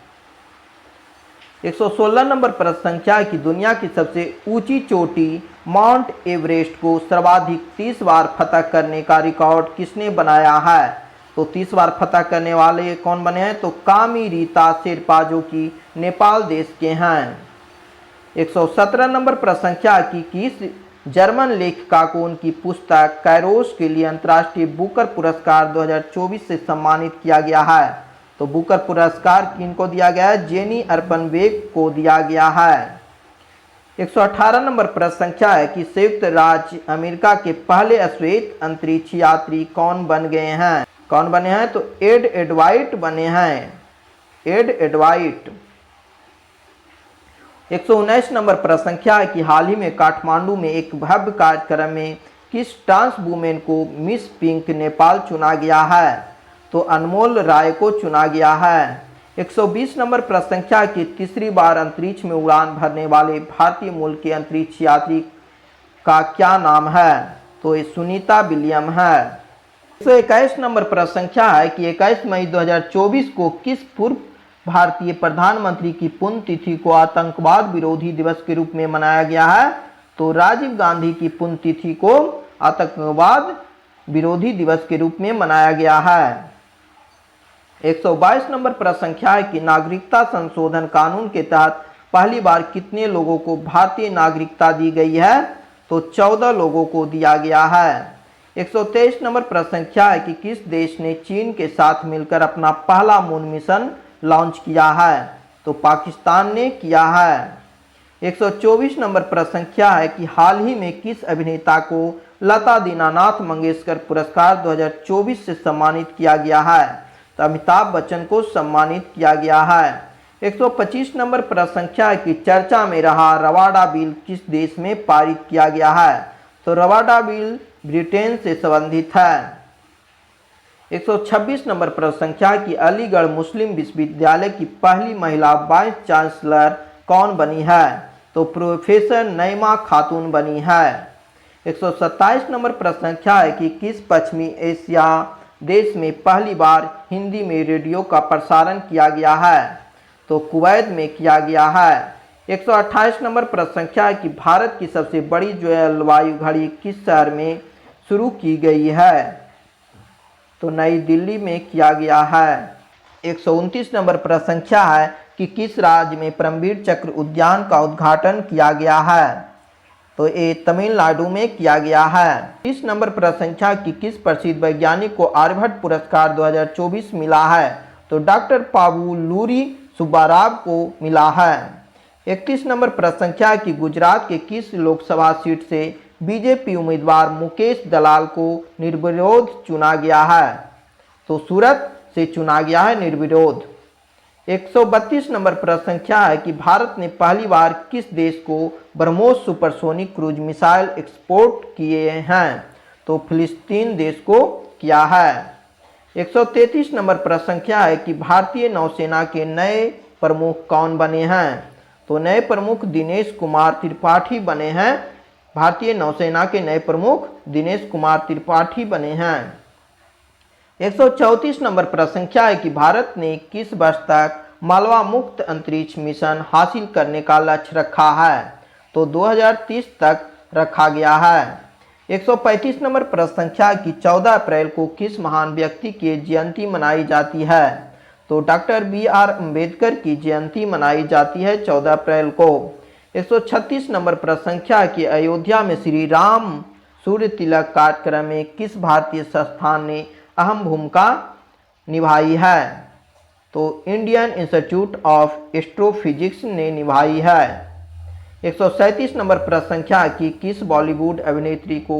116 नंबर प्रश्न संख्या है कि दुनिया की सबसे ऊंची चोटी माउंट एवरेस्ट को सर्वाधिक 30 बार फतह करने का रिकॉर्ड किसने बनाया है? तो 30 बार फतह करने वाले कौन बने हैं? तो कामी रीता शेरपा जो कि नेपाल देश के हैं। 117 नंबर प्रश्न संख्या की किस जर्मन लेखिका को उनकी पुस्तक कैरोस के लिए अंतर्राष्ट्रीय बुकर पुरस्कार 2024 से सम्मानित किया गया है? तो बुकर पुरस्कार किनको दिया गया है? जेनी अर्पनबेक को दिया गया है। 118 नंबर प्रश्न संख्या है कि संयुक्त राज्य अमेरिका के पहले श्वेत अंतरिक्ष यात्री कौन बन गए हैं? कौन बने हैं? तो एड एडवाइट बने हैं। एड एडवाइट। 119 नंबर प्रश्न संख्या है कि हाल ही में काठमांडू में एक भव्य कार्यक्रम में किस ट्रांस वुमेन को मिस पिंक नेपाल चुना गया है? तो अनमोल राय को चुना गया है। 120 नंबर प्रश्न संख्या की तीसरी बार अंतरिक्ष में उड़ान भरने वाले भारतीय मूल के अंतरिक्ष यात्री का क्या नाम है? तो ये सुनीता विलियम है। 121 नंबर प्रश्न संख्या है कि 21 मई 2024 को किस पूर्व भारतीय प्रधानमंत्री की पुण्यतिथि को आतंकवाद विरोधी दिवस के रूप में मनाया गया है? तो राजीव गांधी की पुण्यतिथि को आतंकवाद विरोधी दिवस के रूप में मनाया गया है। 122 नंबर प्रश्न संख्या है कि नागरिकता संशोधन कानून के तहत पहली बार कितने लोगों को भारतीय नागरिकता दी गई है? तो 14 लोगों को दिया गया है। 123 नंबर प्रश्न संख्या है कि किस देश ने चीन के साथ मिलकर अपना पहला मून मिशन लॉन्च किया है? तो पाकिस्तान ने किया है। 124 नंबर प्रश्न संख्या है कि हाल ही में किस अभिनेता को लता दीनानाथ मंगेशकर पुरस्कार 2024 से सम्मानित किया गया है? तो अमिताभ बच्चन को सम्मानित किया गया है। 125 नंबर प्रश्न संख्या है कि चर्चा में रहा रवाडा बिल किस देश में पारित किया गया है? तो रवाडा बिल ब्रिटेन से संबंधित है। 126 नंबर प्रश्न संख्या की अलीगढ़ मुस्लिम विश्वविद्यालय की पहली महिला वाइस चांसलर कौन बनी है? तो प्रोफेसर नईमा खातून बनी है। 127 नंबर प्रश्न संख्या है कि किस पश्चिमी एशिया देश में पहली बार हिंदी में रेडियो का प्रसारण किया गया है? तो कुवैत में किया गया है। 128 नंबर प्रश्न संख्या है कि भारत की सबसे बड़ी जलवायु घड़ी किस शहर में शुरू की गई है? तो नई दिल्ली में किया गया है। 129 नंबर प्रश्न संख्या है कि किस राज्य में परमवीर चक्र उद्यान का उद्घाटन किया गया है? तो ये तमिलनाडु में किया गया है। 30 नंबर प्रश्न संख्या कि किस प्रसिद्ध वैज्ञानिक को आर्यभट्ट पुरस्कार 2024 मिला है? तो डॉक्टर पावुलूरी सुब्बाराव को मिला है। 31 नंबर प्रश्न संख्या कि गुजरात के किस लोकसभा सीट से बीजेपी उम्मीदवार मुकेश दलाल को निर्विरोध चुना गया है? तो सूरत से चुना गया है निर्विरोध। 132 नंबर प्रश्न संख्या है कि भारत ने पहली बार किस देश को BrahMos supersonic cruise missile export किए हैं? तो फिलिस्तीन देश को किया है। 133 नंबर प्रश्न संख्या है कि भारतीय नौसेना के नए प्रमुख कौन बने हैं? तो नए प्रमुख दिनेश कुमार त्रिपाठी बने हैं। भारतीय नौसेना के नए प्रमुख दिनेश कुमार त्रिपाठी बने हैं। 134 नंबर प्रश्न संख्या है कि भारत ने किस वर्ष तक मालवा मुक्त अंतरिक्ष मिशन हासिल करने का लक्ष्य रखा है? तो 2030 तक रखा गया है। 135 नंबर प्रश्न संख्या है कि 14 अप्रैल को किस महान व्यक्ति की जयंती मनाई जाती है? तो डॉक्टर BR अम्बेडकर की जयंती मनाई जाती है 14 अप्रैल को। 136 नंबर प्रश्न संख्या है कि अयोध्या में श्री राम सूर्य तिलक कार्यक्रम में किस भारतीय संस्थान ने अहम भूमिका निभाई है? तो इंडियन इंस्टीट्यूट ऑफ एस्ट्रोफिजिक्स ने निभाई है। 137 नंबर प्रश्न संख्या कि किस बॉलीवुड अभिनेत्री को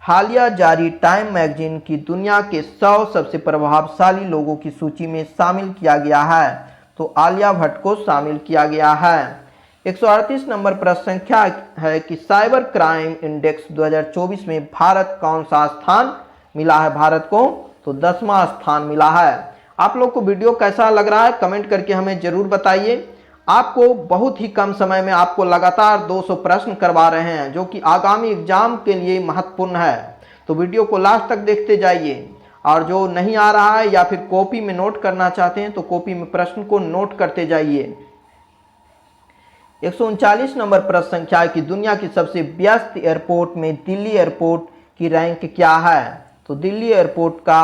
हालिया जारी टाइम मैगजीन की दुनिया के 100 सबसे प्रभावशाली लोगों की सूची में शामिल किया गया है? तो आलिया भट्ट को शामिल किया गया है। 138 नंबर प्रश्न संख्या है कि साइबर क्राइम इंडेक्स 2024 में भारत कौन सा स्थान मिला है भारत को? तो 10वां स्थान मिला है। आप लोग को वीडियो कैसा लग रहा है कमेंट करके हमें जरूर बताइए। आपको बहुत ही कम समय में आपको लगातार 200 प्रश्न करवा रहे हैं जो कि आगामी एग्जाम के लिए महत्वपूर्ण है। तो वीडियो को लास्ट तक देखते जाइए और जो नहीं आ रहा है या फिर कॉपी में नोट करना चाहते हैं तो कॉपी में प्रश्न को नोट करते जाइए। 139 नंबर प्रश्न संख्या है कि दुनिया की सबसे व्यस्त एयरपोर्ट में दिल्ली एयरपोर्ट की रैंक क्या है? तो दिल्ली एयरपोर्ट का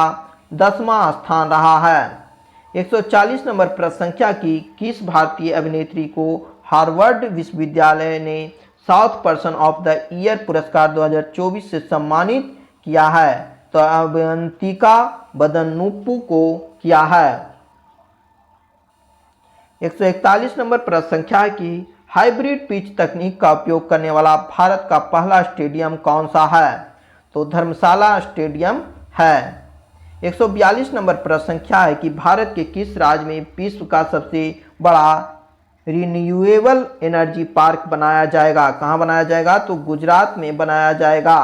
10वां स्थान रहा है। 140 नंबर प्रश्न संख्या की किस भारतीय अभिनेत्री को हार्वर्ड विश्वविद्यालय ने south person of the year पुरस्कार 2024 से सम्मानित किया है? तो अवंतिका बदननुप्पू को किया है। 141 नंबर प्रश्न संख्या की हाइब्रिड पिच तकनीक का उपयोग करने वाला भारत का पहला स्टेडियम कौन सा है? तो धर्मशाला स्टेडियम है। 142 नंबर प्रश्न संख्या है कि भारत के किस राज्य में विश्व का सबसे बड़ा रिन्यूएबल एनर्जी पार्क बनाया जाएगा? कहां बनाया जाएगा? तो गुजरात में बनाया जाएगा।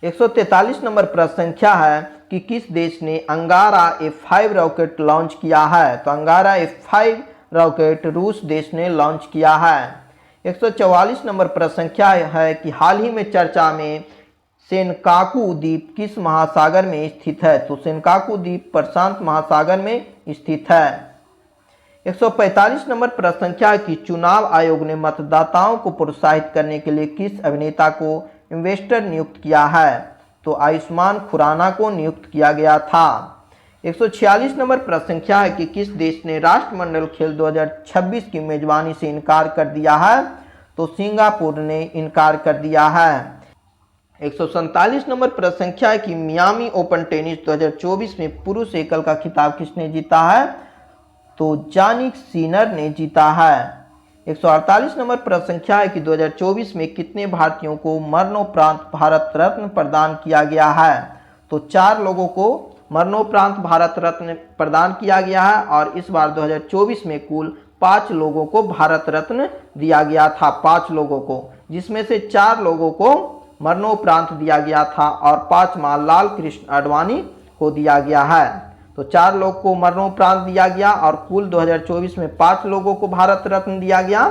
143 नंबर प्रश्न संख्या है कि किस देश ने अंगारा F5 रॉकेट लॉन्च किया है? तो अंगारा F5 रॉकेट रूस देश ने लॉन्च किया है। 144 नंबर प्रश्न संख्या है कि हाल ही में चर्चा में सेनकाकू द्वीप किस महासागर में स्थित है? तो सेनकाकू द्वीप प्रशांत महासागर में स्थित है। 145 नंबर प्रश्न संख्या की चुनाव आयोग ने मतदाताओं को प्रोत्साहित करने के लिए किस अभिनेता को इन्वेस्टर नियुक्त किया है? तो आयुष्मान खुराना को नियुक्त किया गया था। 146 नंबर प्रश्न संख्या है कि किस देश ने राष्ट्रमंडल खेल 2026 की मेजबानी से इनकार कर दिया है? तो सिंगापुर ने इनकार कर दिया है। 147 नंबर प्रश्न संख्या है कि मियामी ओपन टेनिस 2024 में पुरुष एकल का खिताब किसने जीता है? तो जानिक सिनर ने जीता है। 148 नंबर प्रश्न संख्या है कि 2024 में कितने भारतीयों को मरणोपरांत भारत रत्न प्रदान किया गया है? तो 4 लोगों को मरणोपरांत भारत रत्न प्रदान किया गया है और इस बार 2024 में कुल 5 लोगों को भारत रत्न दिया गया था। 5 लोगों को, जिसमें से 4 लोगों को मरणोपरांत दिया गया था और 5वां लाल कृष्ण आडवाणी को दिया गया है। तो 4 लोग को मरणोपरांत दिया गया और कुल 2024 में 5 लोगों को भारत रत्न दिया गया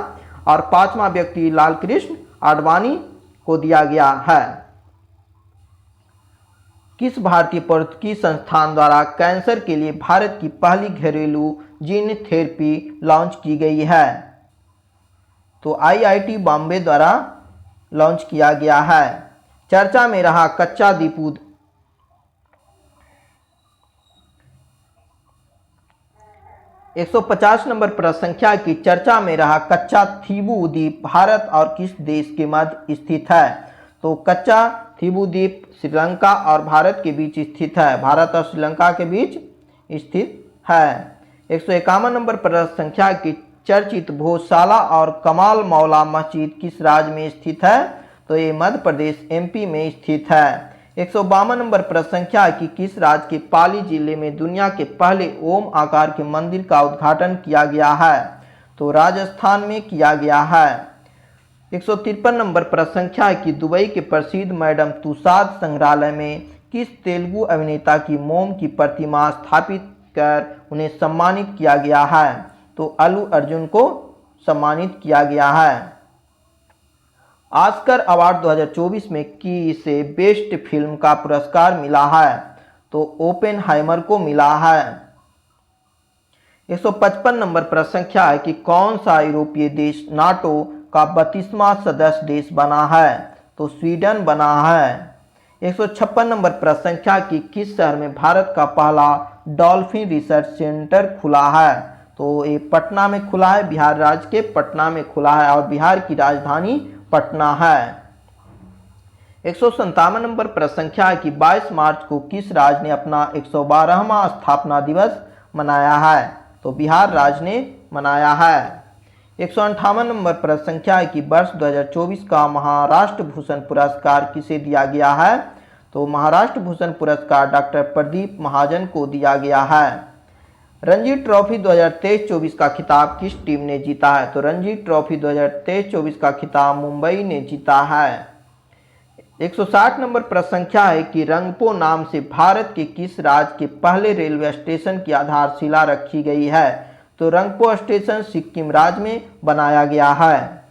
और 5वां व्यक्ति लाल कृष्ण आडवाणी को दिया गया है। किस भारतीय प्रौद्योगिकी संस्थान द्वारा कैंसर के लिए भारत की पहली घरेलू जीन थेरेपी लॉन्च की गई है? तो IIT बॉम्बे द्वारा लॉन्च किया गया है। चर्चा में रहा कच्चा दीपू 150 नंबर प्रश्न संख्या की चर्चा में रहा कच्चा थीबू द्वीप भारत और किस देश के मध्य स्थित है? तो कच्चा थीबू द्वीप श्रीलंका और भारत के बीच स्थित है। भारत और श्रीलंका के बीच स्थित है। 151 नंबर प्रश्न संख्या की चर्चित भोजशाला और कमाल मौला मस्जिद किस राज्य में स्थित है? तो ये मध्य प्रदेश MP में स्थित है। 152 नंबर प्रश्न संख्या की किस राज्य के पाली जिले में दुनिया के पहले ओम आकार के मंदिर का उद्घाटन किया गया है? तो राजस्थान में किया गया है। 153 नंबर प्रश्न संख्या की दुबई के प्रसिद्ध मैडम तुसाद संग्रहालय में किस तेलुगु अभिनेता की मोम की प्रतिमा स्थापित कर उन्हें सम्मानित किया गया है? तो अल्लू अर्जुन को सम्मानित किया गया है। ऑस्कर अवार्ड 2024 में किसे बेस्ट फिल्म का पुरस्कार मिला है? तो ओपेनहाइमर को मिला है। 155 नंबर प्रश्न संख्या है कि कौन सा यूरोपीय देश नाटो का 32वां सदस्य देश बना है? तो स्वीडन बना है। 156 नंबर प्रश्न संख्या की किस शहर में भारत का पहला डॉल्फिन रिसर्च सेंटर खुला है? तो ये पटना में खुला है। बिहार राज्य के पटना में खुला है और बिहार की राजधानी पटना है। 157 नंबर प्रश्न संख्या की 22 मार्च को किस राज्य ने अपना 112वां स्थापना दिवस मनाया है? तो बिहार राज्य ने मनाया है। 158 नंबर प्रश्न संख्या की वर्ष 2024 का महाराष्ट्र भूषण पुरस्कार किसे दिया गया है? तो महाराष्ट्र भूषण पुरस्कार डॉक्टर प्रदीप महाजन को दिया गया है। रणजी ट्रॉफी 2023-24 का खिताब किस टीम ने जीता है? तो रणजी ट्रॉफी 2023-24 का खिताब मुंबई ने जीता है। 160 नंबर प्रश्न संख्या है कि रंगपो नाम से भारत के किस राज्य के पहले रेलवे स्टेशन की आधारशिला रखी गई है? तो रंगपो स्टेशन सिक्किम राज्य में बनाया गया है।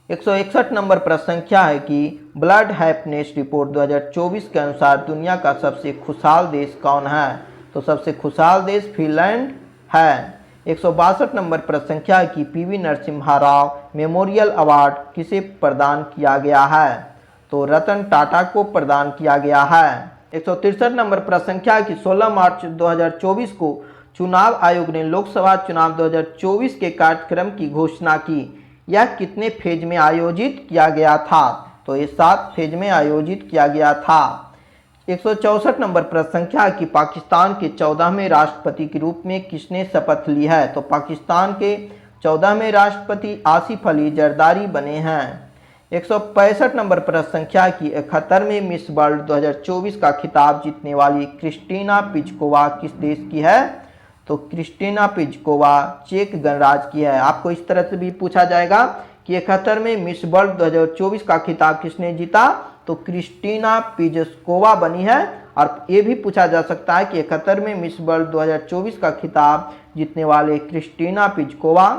161 नंबर प्रश्न संख्या है कि ब्लड हैप्पीनेस रिपोर्ट 2024 के अनुसार दुनिया का सबसे खुशहाल देश कौन है? तो सबसे खुशहाल देश फिनलैंड है। 162 नंबर प्रश्न संख्या की PV Narasimha Rao memorial award किसे प्रदान किया गया है? तो रतन टाटा को प्रदान किया गया है। 163 नंबर प्रश्न संख्या की 16 मार्च 2024 को चुनाव आयोग ने लोकसभा चुनाव 2024 के कार्यक्रम की घोषणा की। यह कितने फेज में आयोजित किया गया था? तो ये 7 फेज में आयोजित किया गया था। 164 नंबर प्रश्न संख्या की पाकिस्तान के 14वें राष्ट्रपति के रूप में किसने शपथ ली है? तो पाकिस्तान के 14वें राष्ट्रपति आसिफ अली जरदारी बने हैं। 165 नंबर प्रश्न संख्या की 71वें मिस वर्ल्ड 2024 का खिताब जीतने वाली क्रिस्टीना पिचकोवा किस देश की है? तो क्रिस्टीना पिचकोवा चेक गणराज्य की है। आपको इस तरह से भी पूछा जाएगा कि 71वें मिस वर्ल्ड 2024 का खिताब किसने जीता? तो क्रिस्टीना पिचकोवा बनी है। और ये भी पूछा जा सकता है कि 71वें मिस वर्ल्ड 2024 का खिताब जीतने वाले क्रिस्टीना पिचकोवा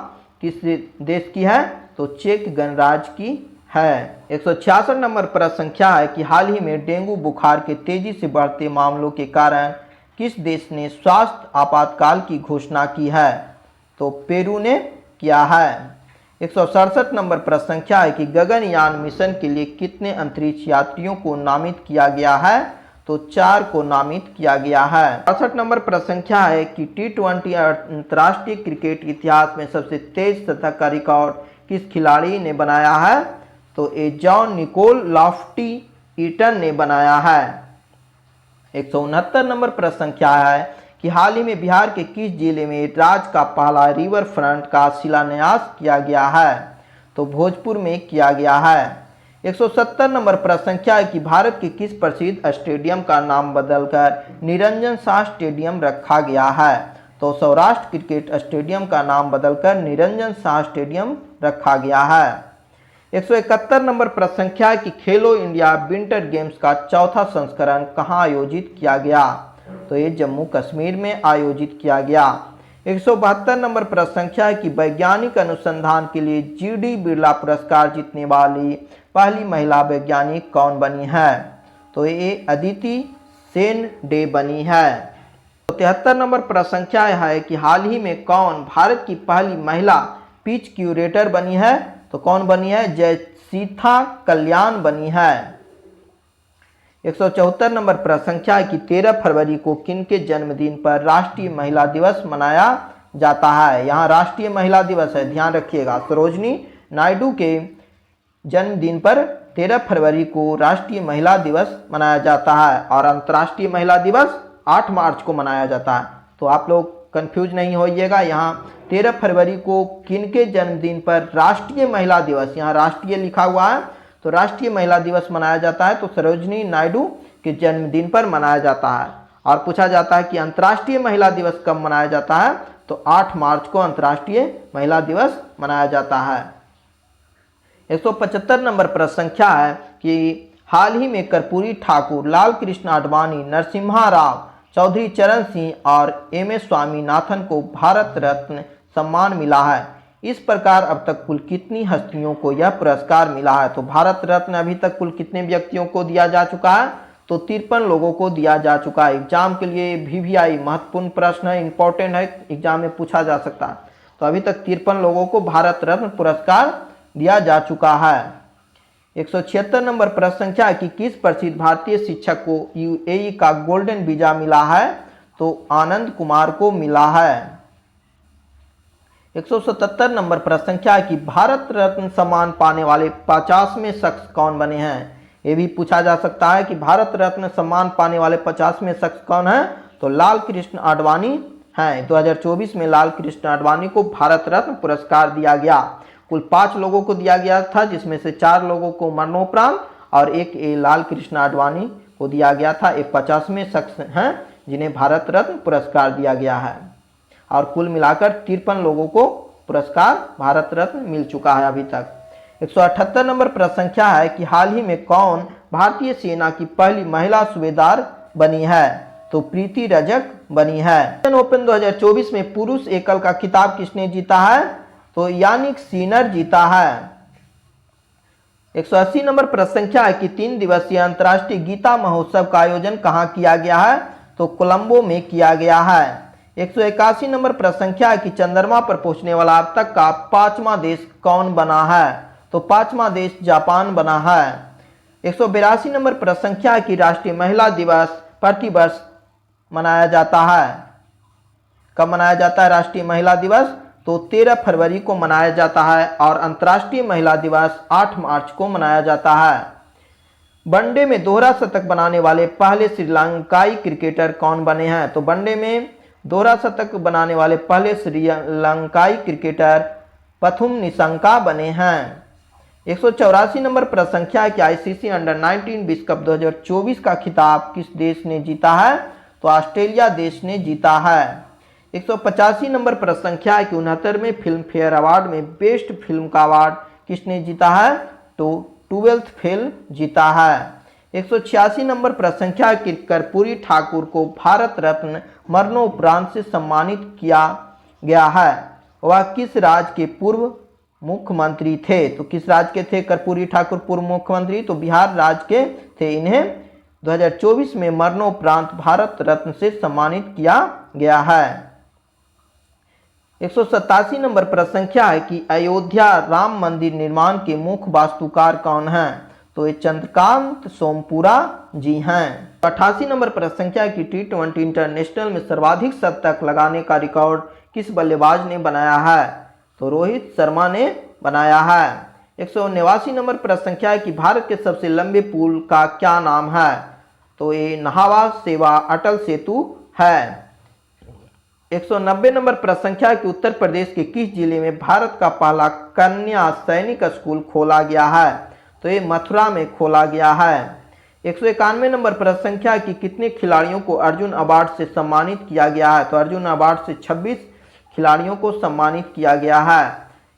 किस देश की है? तो चेक गणराज्य की है। 166 नंबर प्रश्न संख्या है कि हाल ही में डेंगू बुखार के तेजी से बढ़ते मामलों के कारण किस देश ने स्वास्थ्य आपातकाल की घोषणा की है? तो पेरू ने किया है। 167 नंबर प्रश्न संख्या है कि गगनयान मिशन के लिए कितने अंतरिक्ष यात्रियों को नामित किया गया है? तो 4 को नामित किया गया है। 68 नंबर प्रश्न संख्या है कि T20 अंतर्राष्ट्रीय क्रिकेट इतिहास में सबसे तेज शतक का रिकॉर्ड किस खिलाड़ी ने बनाया है? तो ये जॉन निकोल लॉफ्टी ईटन ने बनाया है। 169 नंबर प्रश्न संख्या है कि हाल ही में बिहार के किस जिले में राज्य का पहला रिवर फ्रंट का शिलान्यास किया गया है? तो भोजपुर में किया गया है। 170 नंबर प्रश्न संख्या है कि भारत के किस प्रसिद्ध स्टेडियम का नाम बदलकर निरंजन शाह स्टेडियम रखा गया है? तो सौराष्ट्र क्रिकेट स्टेडियम का नाम बदलकर निरंजन शाह स्टेडियम रखा गया है। 171 नंबर प्रश्न संख्या है कि खेलो इंडिया विंटर गेम्स का चौथा संस्करण कहां आयोजित किया गया? तो ये जम्मू कश्मीर में आयोजित किया गया। 172 नंबर प्रश्न संख्या है कि वैज्ञानिक अनुसंधान के लिए जीडी बिरला पुरस्कार जीतने वाली पहली महिला वैज्ञानिक कौन बनी है? तो ये अदिति सेन डे बनी है। 73 नंबर प्रश्न संख्या है कि हाल ही में कौन भारत की पहली महिला पीच क्यूरेटर बनी है? तो कौन बनी है? जयसीथा कल्याण बनी है। 174 नंबर प्रश्न संख्या है कि 13 फरवरी को किनके जन्मदिन पर राष्ट्रीय महिला दिवस मनाया जाता है? यहाँ राष्ट्रीय महिला दिवस है, ध्यान रखिएगा। सरोजनी नायडू के जन्मदिन पर 13 फरवरी को राष्ट्रीय महिला दिवस मनाया जाता है और अंतर्राष्ट्रीय महिला दिवस 8 मार्च को मनाया जाता है। तो आप लोग कंफ्यूज नहीं होइएगा। यहाँ 13 फरवरी को किनके जन्मदिन पर राष्ट्रीय महिला दिवस, यहाँ राष्ट्रीय लिखा हुआ है, तो राष्ट्रीय महिला दिवस मनाया जाता है तो सरोजनी नायडू के जन्मदिन पर मनाया जाता है। और पूछा जाता है कि अंतर्राष्ट्रीय महिला दिवस कब मनाया जाता है? तो 8 मार्च को अंतर्राष्ट्रीय महिला दिवस मनाया जाता है। 175 नंबर प्रश्न संख्या है कि हाल ही में कर्पूरी ठाकुर, लाल कृष्ण आडवाणी, नरसिम्हा राव, चौधरी चरण सिंह और एम.एस. स्वामीनाथन को भारत रत्न सम्मान मिला है। इस प्रकार अब तक कुल कितनी हस्तियों को यह पुरस्कार मिला है? तो भारत रत्न अभी तक कुल कितने व्यक्तियों को दिया जा चुका है? तो 53 लोगों को दिया जा चुका है। एग्जाम के लिए VVI महत्वपूर्ण प्रश्न है, इंपॉर्टेंट है, एग्जाम में पूछा जा सकता है। तो अभी तक 53 लोगों को भारत रत्न पुरस्कार दिया जा चुका है। 176 नंबर प्रश्न संख्या है कि किस प्रसिद्ध भारतीय शिक्षक को UAE का गोल्डन वीजा मिला है? तो आनंद कुमार को मिला है। 177 नंबर प्रश्न संख्या है कि भारत रत्न सम्मान पाने वाले 50वें शख्स कौन बने हैं? ये भी पूछा जा सकता है कि भारत रत्न सम्मान पाने वाले 50वें शख्स कौन है? तो लाल कृष्ण आडवाणी हैं। 2024 में लाल कृष्ण आडवाणी को भारत रत्न पुरस्कार दिया गया। कुल 5 लोगों को दिया गया था, जिसमें से 4 लोगों को मरणोपरांत और एक लाल कृष्ण आडवाणी को दिया गया था। एक 50वें शख्स हैं जिन्हें भारत रत्न पुरस्कार दिया गया है और कुल मिलाकर 53 लोगों को पुरस्कार भारत रत्न मिल चुका है अभी तक। 178 नंबर प्रश्न संख्या है कि हाल ही में कौन भारतीय सेना की पहली महिला सूबेदार बनी है? तो प्रीति रजक बनी है। इंडियन ओपन 2024 में पुरुष एकल का खिताब किसने जीता है? तो यानिक सिनर जीता है। 180 नंबर प्रश्न संख्या है कि 3 दिवसीय अंतर्राष्ट्रीय गीता महोत्सव का आयोजन कहाँ किया गया है? तो कोलंबो में किया गया है। 181 नंबर प्रश्न संख्या है कि चंद्रमा पर पहुंचने वाला अब तक का 5वां देश कौन बना है? तो 5वां देश जापान बना है। 182 नंबर प्रश्न संख्या है कि राष्ट्रीय महिला दिवस प्रतिवर्ष मनाया जाता है। कब मनाया जाता है राष्ट्रीय महिला दिवस? तो 13 फरवरी को मनाया जाता है और अंतर्राष्ट्रीय महिला दिवस 8 मार्च को मनाया जाता है। वनडे में दोहरा शतक बनाने वाले पहले श्रीलंकाई क्रिकेटर कौन बने हैं? तो वनडे में दोहरा शतक बनाने वाले पहले श्रीलंकाई क्रिकेटर पथुम निशंका बने हैं। 184 नंबर प्रश्न संख्या है कि ICC अंडर-19 विश्व कप 2024 का खिताब किस देश ने जीता है? तो ऑस्ट्रेलिया देश ने जीता है। 185 नंबर प्रश्न संख्या है कि 69वें फिल्म फेयर अवार्ड में बेस्ट फिल्म का अवार्ड किसने जीता है? तो 12th फेल जीता है। 186 नंबर प्रश्न संख्या है कि कर्पूरी ठाकुर को भारत रत्न मरणोपरांत से सम्मानित किया गया है। वह किस राज्य के पूर्व मुख्यमंत्री थे? तो किस राज्य के थे कर्पूरी ठाकुर पूर्व मुख्यमंत्री? तो बिहार राज्य के थे। इन्हें 2024 में मरणोपरांत भारत रत्न से सम्मानित किया गया है। 187 नंबर प्रश्न संख्या है कि अयोध्या राम मंदिर निर्माण के मुख्य वास्तुकार कौन हैं? तो ये चंद्रकांत सोमपुरा जी हैं। 88 नंबर प्रश्न संख्या है कि T20 इंटरनेशनल में सर्वाधिक शतक लगाने का रिकॉर्ड किस बल्लेबाज ने बनाया है? तो रोहित शर्मा ने बनाया है। 189 नंबर प्रश्न संख्या है कि भारत के सबसे लंबे पुल का क्या नाम है? तो ये नहावा सेवा अटल सेतु है। 190 नंबर प्रश्न संख्या है कि उत्तर प्रदेश के किस जिले में भारत का पहला कन्या सैनिक स्कूल खोला गया है? तो ये मथुरा में खोला गया है। 191 नंबर प्रश्न संख्या है कि कितने खिलाड़ियों को अर्जुन अवार्ड से सम्मानित किया गया है? तो अर्जुन अवार्ड से 26 खिलाड़ियों को सम्मानित किया गया है।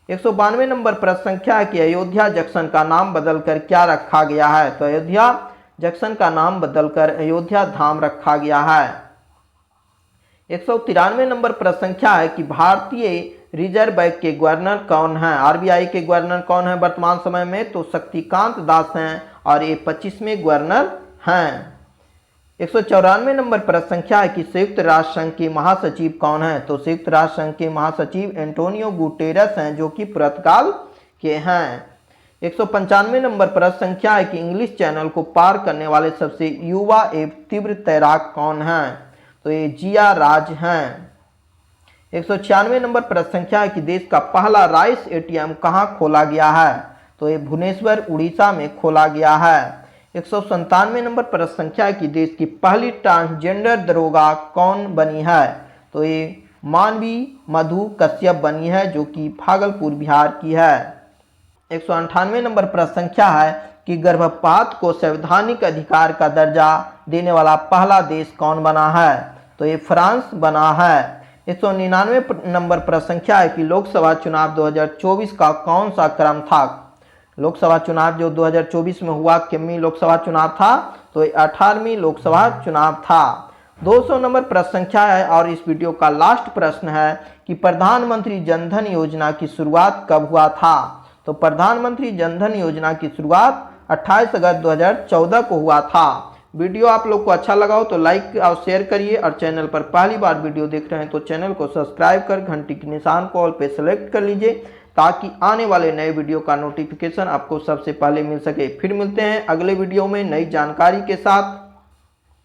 192 नंबर प्रश्न संख्या है कि अयोध्या जंक्शन का नाम बदलकर क्या रखा गया है? तो अयोध्या जंक्शन का नाम बदलकर अयोध्या धाम रखा गया है। 193 नंबर प्रश्न संख्या है कि भारतीय रिजर्व बैंक के गवर्नर कौन हैं। आरबीआई के गवर्नर कौन है वर्तमान समय में, तो शक्तिकांत दास हैं और ये 25वें गवर्नर हैं। 194 नंबर प्रश्न संख्या है कि संयुक्त राष्ट्र संघ के महासचिव कौन हैं, तो संयुक्त राष्ट्र संघ के महासचिव एंटोनियो गुटेरस हैं जो कि पुर्तगाल के हैं। 195 नंबर प्रश्न संख्या है कि इंग्लिश चैनल को पार करने वाले सबसे युवा एवं तीव्र तैराक कौन हैं, तो ये जिया राज हैं। 196 नंबर प्रश्न संख्या है कि देश का पहला राइस एटीएम कहाँ खोला गया है, तो ये भुवनेश्वर उड़ीसा में खोला गया है। 197 नंबर प्रश्न संख्या है कि देश की पहली ट्रांसजेंडर दरोगा कौन बनी है, तो ये मानवी मधु कश्यप बनी है जो कि भागलपुर बिहार की है। 198 नंबर प्रश्न संख्या है कि गर्भपात को संवैधानिक अधिकार का दर्जा देने वाला पहला देश कौन बना है, तो ये फ्रांस बना है। 199 नंबर प्रश्न संख्या है कि लोकसभा चुनाव 2024 का कौन सा क्रम था। लोकसभा चुनाव जो 2024 में हुआ कितनी लोकसभा चुनाव था, तो 18वीं लोकसभा चुनाव था। 200 नंबर प्रश्न संख्या है और इस वीडियो का लास्ट प्रश्न है कि प्रधानमंत्री जनधन योजना की शुरुआत कब हुआ था, तो प्रधानमंत्री जनधन योजना की शुरुआत 28 अगस्त 2014 को हुआ था। वीडियो आप लोग को अच्छा लगा हो तो लाइक और शेयर करिए और चैनल पर पहली बार वीडियो देख रहे हैं तो चैनल को सब्सक्राइब कर घंटी के निशान को ऑल पे सेलेक्ट कर लीजिए ताकि आने वाले नए वीडियो का नोटिफिकेशन आपको सबसे पहले मिल सके। फिर मिलते हैं अगले वीडियो में नई जानकारी के साथ।